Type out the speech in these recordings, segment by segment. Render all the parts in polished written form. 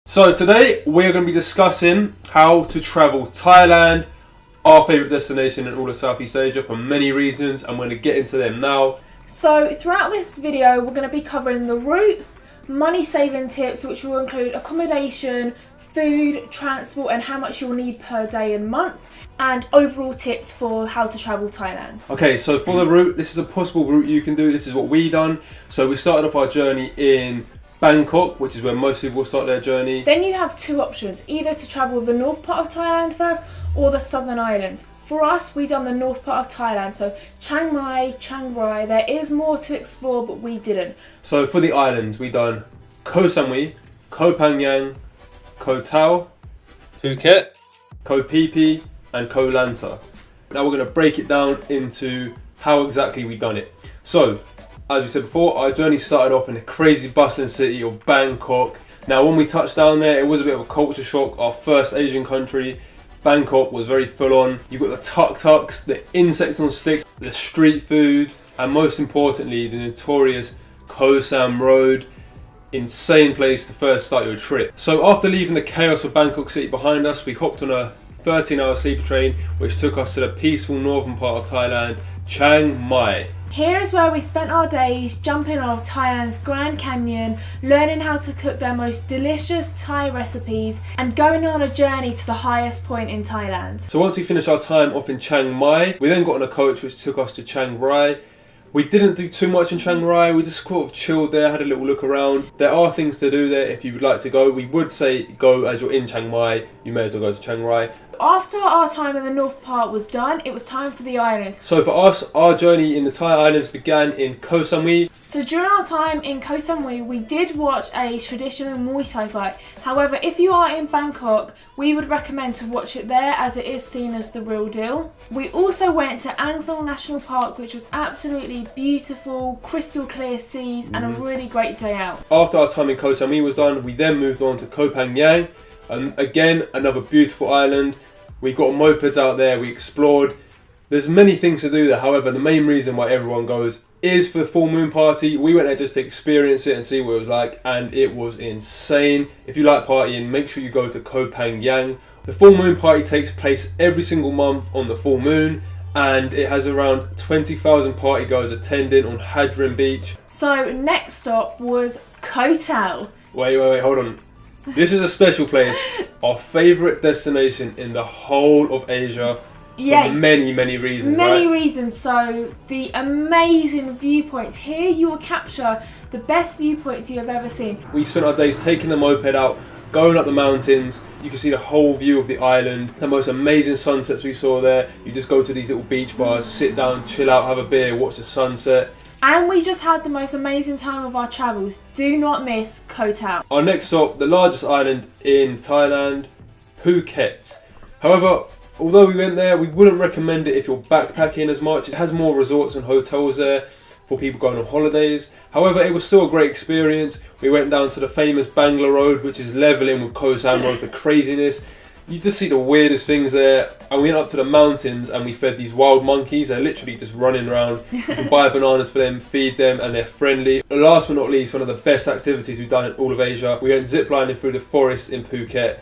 So today we're going to be discussing how to travel Thailand, our favourite destination in all of Southeast Asia for many reasons. I'm going to get into them now. So throughout this video we're going to be covering the route, money saving tips which will include accommodation, food, transport and how much you'll need per day and month, and overall tips for how to travel Thailand. Okay, so for the route, this is a possible route you can do. This is what we done. So we started off our journey in Bangkok, which is where most people start their journey. Then you have two options, either to travel the north part of Thailand first or the southern islands. For us, we done the north part of Thailand, so Chiang Mai, Chiang Rai. There is more to explore, but we didn't. So for the islands, we done Koh Samui, Koh Phangan, Koh Tao, Phuket, Koh Phi Phi and Koh Lanta. Now we're going to break it down into how exactly we done it. So, as we said before, our journey started off in the crazy bustling city of Bangkok. Now when we touched down there, it was a bit of a culture shock. Our first Asian country. Bangkok was very full on. You've got the tuk-tuks, the insects on sticks, the street food, and most importantly, the notorious Koh Sam Road. Insane place to first start your trip. So after leaving the chaos of Bangkok city behind us, we hopped on a 13-hour sleeper train which took us to the peaceful northern part of Thailand, Chiang Mai. Here is where we spent our days jumping off Thailand's Grand Canyon, learning how to cook their most delicious Thai recipes and going on a journey to the highest point in Thailand. So once we finished our time off in Chiang Mai, we then got on a coach which took us to Chiang Rai. We didn't do too much in Chiang Rai, we just sort of chilled there, had a little look around. There are things to do there if you would like to go. We would say go as you're in Chiang Mai, you may as well go to Chiang Rai. After our time in the north part was done, it was time for the islands. So for us, our journey in the Thai islands began in Koh Samui. So during our time in Koh Samui, we did watch a traditional Muay Thai fight. However, if you are in Bangkok, we would recommend to watch it there as it is seen as the real deal. We also went to Ang Thong National Park, which was absolutely beautiful, crystal clear seas and a really great day out. After our time in Koh Samui was done, we then moved on to Koh Phangan. Again, another beautiful island. We got mopeds out there, we explored. There's many things to do there, however, the main reason why everyone goes is for the full moon party. We went there just to experience it and see what it was like, and it was insane. If you like partying, make sure you go to Koh Phangan. The full moon party takes place every single month on the full moon, and it has around 20,000 party goers attending on Hadron Beach. So next stop was Koh Tao. Wait, hold on. This is a special place, our favourite destination in the whole of Asia. Yeah, for many reasons. Many right? reasons. So the amazing viewpoints. Here you will capture the best viewpoints you have ever seen. We spent our days taking the moped out, going up the mountains. You can see the whole view of the island. The most amazing sunsets we saw there. You just go to these little beach bars, sit down, chill out, have a beer, watch the sunset. And we just had the most amazing time of our travels. Do not miss Koh Tao. Our next stop, the largest island in Thailand, Phuket. However, although we went there, we wouldn't recommend it if you're backpacking as much. It has more resorts and hotels there for people going on holidays. However, it was still a great experience. We went down to the famous Bangla Road, which is levelling with Koh Sam Road for craziness. You just see the weirdest things there. And we went up to the mountains and we fed these wild monkeys. They're literally just running around. You can buy bananas for them, feed them, and they're friendly. Last but not least, one of the best activities we've done in all of Asia. We went ziplining through the forest in Phuket.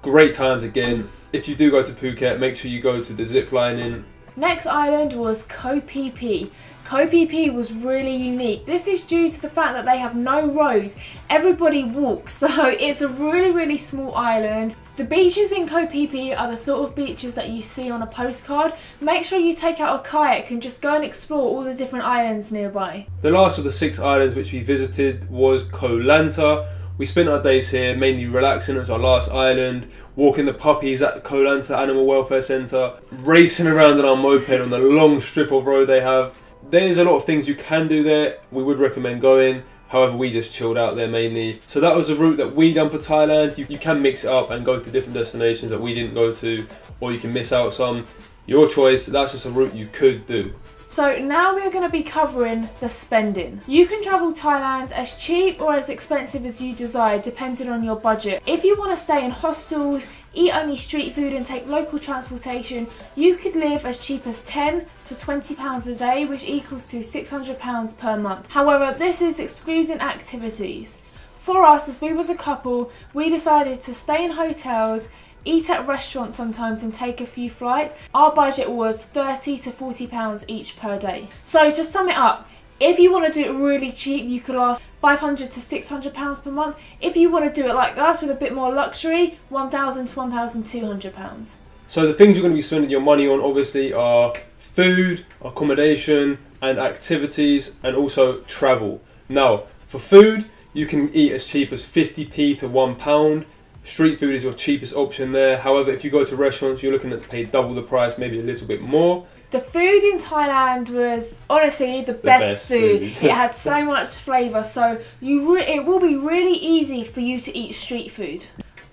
Great times again. If you do go to Phuket, make sure you go to the ziplining. Next island was Koh Phi Phi. Koh Phi Phi was really unique. This is due to the fact that they have no roads. Everybody walks, so it's a really small island. The beaches in Koh Phi Phi are the sort of beaches that you see on a postcard. Make sure you take out a kayak and just go and explore all the different islands nearby. The last of the 6 islands which we visited was Koh Lanta. We spent our days here mainly relaxing as our last island, walking the puppies at the Koh Lanta Animal Welfare Centre, racing around on our moped on the long strip of road they have. There's a lot of things you can do there. We would recommend going. However, we just chilled out there mainly. So that was the route that we done for Thailand. You can mix it up and go to different destinations that we didn't go to, or you can miss out some. Your choice. That's just a route you could do. So now we're going to be covering the spending. You can travel Thailand as cheap or as expensive as you desire depending on your budget. If you want to stay in hostels, eat only street food and take local transportation, you could live as cheap as £10 to £20 a day, which equals to £600 per month. However, this is excluding activities. For us, as we was a couple, we decided to stay in hotels, eat at restaurants sometimes and take a few flights. Our budget was £30 to £40 each per day. So to sum it up, if you want to do it really cheap, you could last £500 to £600 per month. If you want to do it like us with a bit more luxury, £1,000 to £1,200. So the things you're going to be spending your money on obviously are food, accommodation and activities, and also travel. Now for food, you can eat as cheap as 50p to £1. Street food is your cheapest option there. However, if you go to restaurants, you're looking at to pay double the price, maybe a little bit more. The food in Thailand was honestly the best food. It had so much flavour, so it will be really easy for you to eat street food.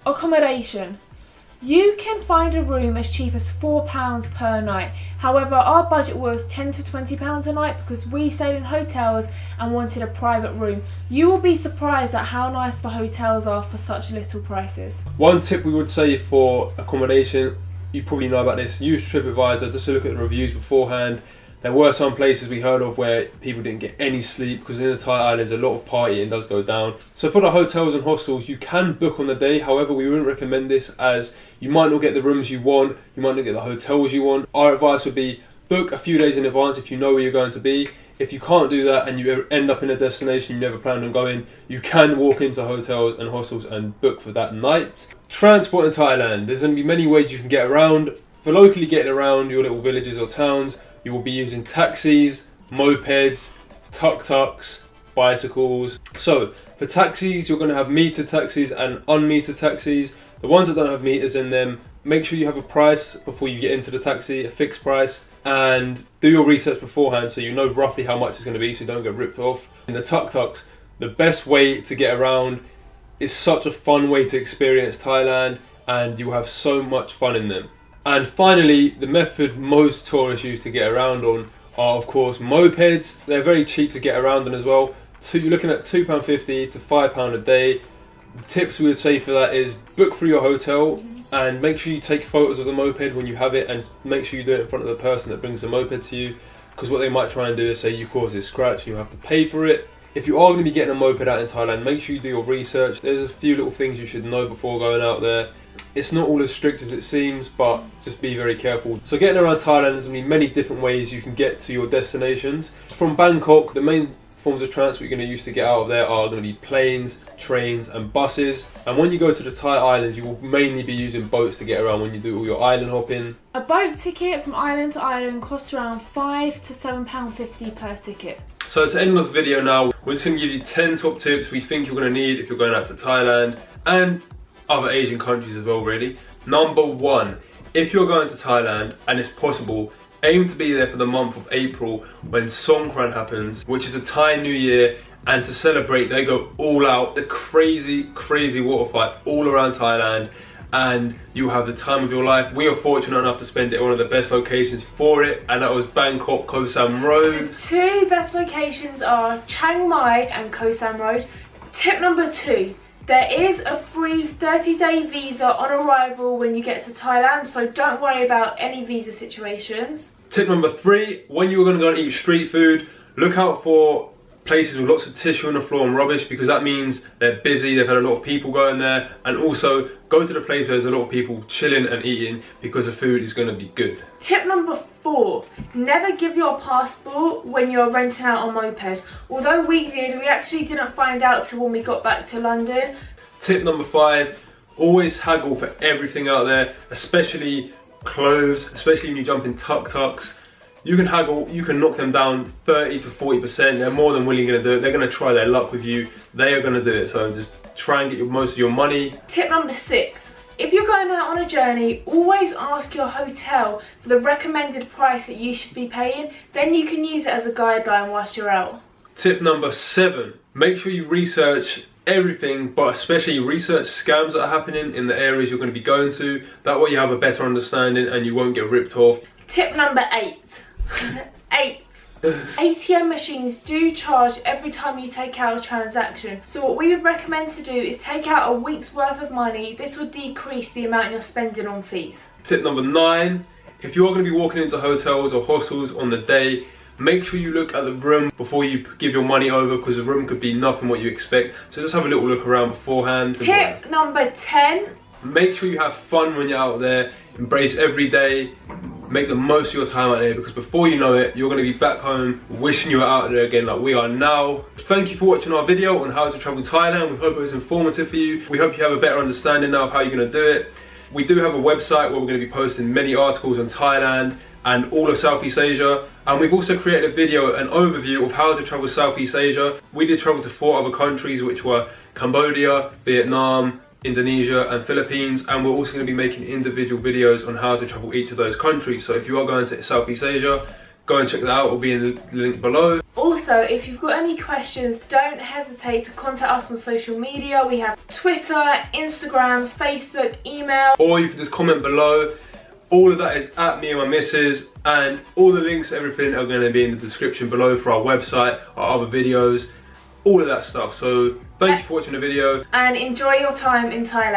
Accommodation. You can find a room as cheap as £4 per night. However, our budget was £10 to £20 a night because we stayed in hotels and wanted a private room. You will be surprised at how nice the hotels are for such little prices. One tip we would say for accommodation, you probably know about this, use TripAdvisor just to look at the reviews beforehand. There were some places we heard of where people didn't get any sleep because in the Thai islands a lot of partying does go down. So for the hotels and hostels, you can book on the day. However, we wouldn't recommend this as you might not get the rooms you want, you might not get the hotels you want. Our advice would be book a few days in advance if you know where you're going to be. If you can't do that and you end up in a destination you never planned on going, you can walk into hotels and hostels and book for that night. Transport in Thailand. There's going to be many ways you can get around. For locally getting around your little villages or towns, you will be using taxis, mopeds, tuk-tuks, bicycles. So for taxis, you're going to have metered taxis and unmetered taxis. The ones that don't have meters in them, make sure you have a price before you get into the taxi, a fixed price, and do your research beforehand so you know roughly how much it's going to be so you don't get ripped off. And the tuk-tuks, the best way to get around, is such a fun way to experience Thailand and you will have so much fun in them. And finally, the method most tourists use to get around on are of course mopeds. They're very cheap to get around on as well. You're looking at £2.50 to £5 a day. The tips we would say for that is book through your hotel and make sure you take photos of the moped when you have it and make sure you do it in front of the person that brings the moped to you, because what they might try and do is say you caused a scratch and you have to pay for it. If you are going to be getting a moped out in Thailand, make sure you do your research. There's a few little things you should know before going out there. It's not all as strict as it seems, but just be very careful. So getting around Thailand, there's going to be many different ways you can get to your destinations. From Bangkok, the main forms of transport you're going to use to get out of there are going to be planes, trains and buses. And when you go to the Thai islands, you will mainly be using boats to get around when you do all your island hopping. A boat ticket from island to island costs around £5 to £7.50 per ticket. So to end off the video now, we're just going to give you 10 top tips we think you're going to need if you're going out to Thailand and other Asian countries as well really. Number 1, if you're going to Thailand and it's possible, aim to be there for the month of April when Songkran happens, which is a Thai New Year, and to celebrate they go all out. The crazy water fight all around Thailand and you have the time of your life. We are fortunate enough to spend it at one of the best locations for it, and that was Bangkok Koh Sam Road. The two best locations are Chiang Mai and Koh Sam Road. Tip number 2, there is a free 30-day visa on arrival when you get to Thailand, so don't worry about any visa situations. Tip number 3, when you're going to go and eat street food, look out for places with lots of tissue on the floor and rubbish, because that means they're busy, they've had a lot of people going there, and also go to the place where there's a lot of people chilling and eating because the food is going to be good. Tip number 4, never give your passport when you're renting out a moped. Although we did, we actually didn't find out till when we got back to London. Tip number 5, always haggle for everything out there, especially clothes, especially when you jump in tuk-tuks. You can haggle, you can knock them down 30 to 40%. They're more than willing to do it. They're going to try their luck with you. They are going to do it. So just try and get most of your money. Tip number 6. If you're going out on a journey, always ask your hotel for the recommended price that you should be paying. Then you can use it as a guideline whilst you're out. Tip number 7. Make sure you research everything, but especially research scams that are happening in the areas you're going to be going to. That way you have a better understanding and you won't get ripped off. Tip number 8. 8. ATM machines do charge every time you take out a transaction. So what we would recommend to do is take out a week's worth of money. This would decrease the amount you're spending on fees. Tip number 9. If you are going to be walking into hotels or hostels on the day, Make sure you look at the room before you give your money over, because the room could be nothing what you expect. So just have a little look around beforehand. Tip number 10. Make sure you have fun when you're out there. Embrace every day. Make the most of your time out there, because before you know it, you're going to be back home wishing you were out there again like we are now. Thank you for watching our video on how to travel Thailand. We hope it was informative for you. We hope you have a better understanding now of how you're going to do it. We do have a website where we're going to be posting many articles on Thailand and all of Southeast Asia. And we've also created a video, an overview of how to travel Southeast Asia. We did travel to 4 other countries, which were Cambodia, Vietnam, Indonesia and Philippines, and we're also going to be making individual videos on how to travel each of those countries. So if you are going to Southeast Asia, go and check that out. It will be in the link below. Also, if you've got any questions, don't hesitate to contact us on social media. We have Twitter, Instagram, Facebook, email. Or you can just comment below. All of that is at me and my missus, and all the links, everything are going to be in the description below for our website, our other videos, all of that stuff. So thank you for watching the video. And enjoy your time in Thailand.